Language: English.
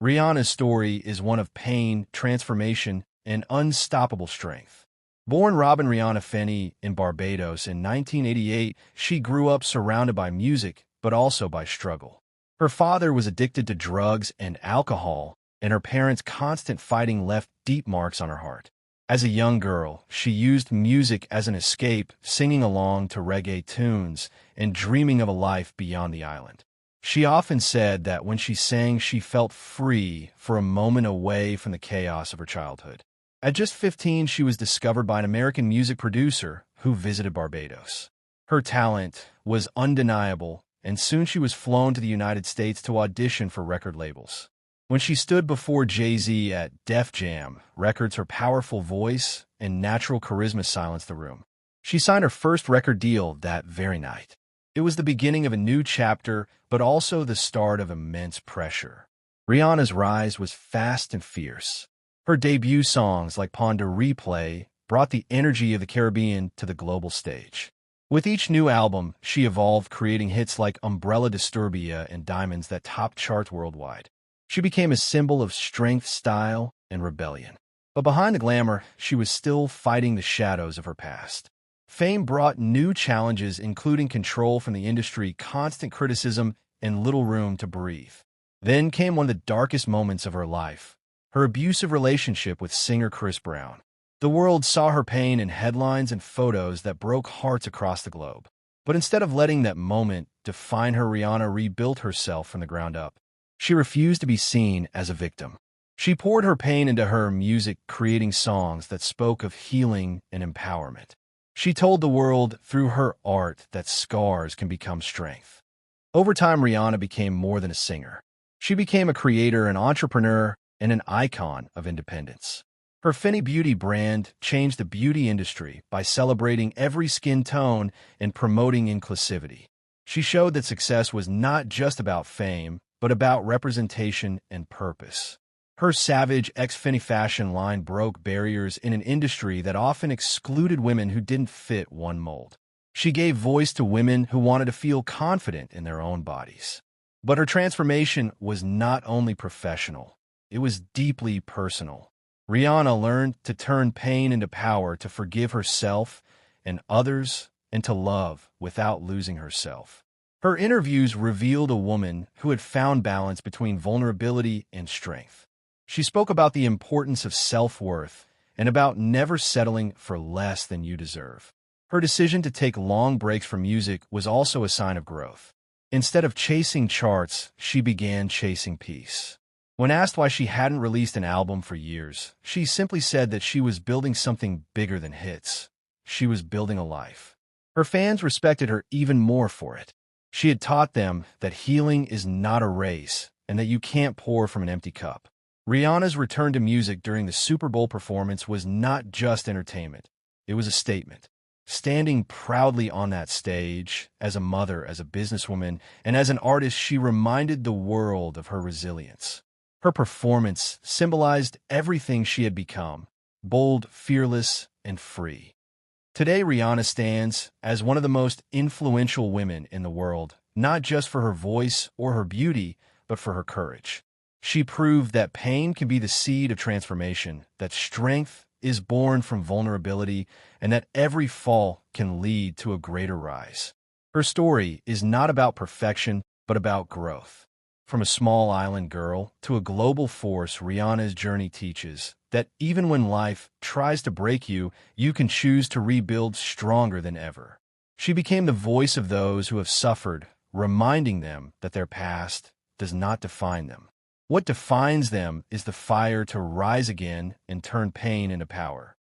Rihanna's story is one of pain, transformation, and unstoppable strength. Born Robin Rihanna Fenty in Barbados in 1988, she grew up surrounded by music, but also by struggle. Her father was addicted to drugs and alcohol, and her parents' constant fighting left deep marks on her heart. As a young girl, she used music as an escape, singing along to reggae tunes and dreaming of a life beyond the island. She often said that when she sang, she felt free for a moment away from the chaos of her childhood. At just 15, she was discovered by an American music producer who visited Barbados. Her talent was undeniable, and soon she was flown to the United States to audition for record labels. When she stood before Jay-Z at Def Jam Records, her powerful voice and natural charisma silenced the room. She signed her first record deal that very night. It was the beginning of a new chapter, but also the start of immense pressure. Rihanna's rise was fast and fierce. Her debut songs like Ponder Replay brought the energy of the Caribbean to the global stage. With each new album, she evolved, creating hits like Umbrella Disturbia and Diamonds that topped charts worldwide. She became a symbol of strength, style, and rebellion. But behind the glamour, she was still fighting the shadows of her past. Fame brought new challenges, including control from the industry, constant criticism, and little room to breathe. Then came one of the darkest moments of her life, her abusive relationship with singer Chris Brown. The world saw her pain in headlines and photos that broke hearts across the globe. But instead of letting that moment define her, Rihanna rebuilt herself from the ground up. She refused to be seen as a victim. She poured her pain into her music, creating songs that spoke of healing and empowerment. She told the world through her art that scars can become strength. Over time, Rihanna became more than a singer. She became a creator, an entrepreneur, and an icon of independence. Her Fenty Beauty brand changed the beauty industry by celebrating every skin tone and promoting inclusivity. She showed that success was not just about fame, but about representation and purpose. Her Savage X Fenty fashion line broke barriers in an industry that often excluded women who didn't fit one mold. She gave voice to women who wanted to feel confident in their own bodies. But her transformation was not only professional, it was deeply personal. Rihanna learned to turn pain into power, to forgive herself and others, and to love without losing herself. Her interviews revealed a woman who had found balance between vulnerability and strength. She spoke about the importance of self-worth and about never settling for less than you deserve. Her decision to take long breaks from music was also a sign of growth. Instead of chasing charts, she began chasing peace. When asked why she hadn't released an album for years, she simply said that she was building something bigger than hits. She was building a life. Her fans respected her even more for it. She had taught them that healing is not a race and that you can't pour from an empty cup. Rihanna's return to music during the Super Bowl performance was not just entertainment. It was a statement. Standing proudly on that stage, as a mother, as a businesswoman, and as an artist, she reminded the world of her resilience. Her performance symbolized everything she had become: bold, fearless, and free. Today, Rihanna stands as one of the most influential women in the world, not just for her voice or her beauty, but for her courage. She proved that pain can be the seed of transformation, that strength is born from vulnerability, and that every fall can lead to a greater rise. Her story is not about perfection, but about growth. From a small island girl to a global force, Rihanna's journey teaches that even when life tries to break you, you can choose to rebuild stronger than ever. She became the voice of those who have suffered, reminding them that their past does not define them. What defines them is the fire to rise again and turn pain into power.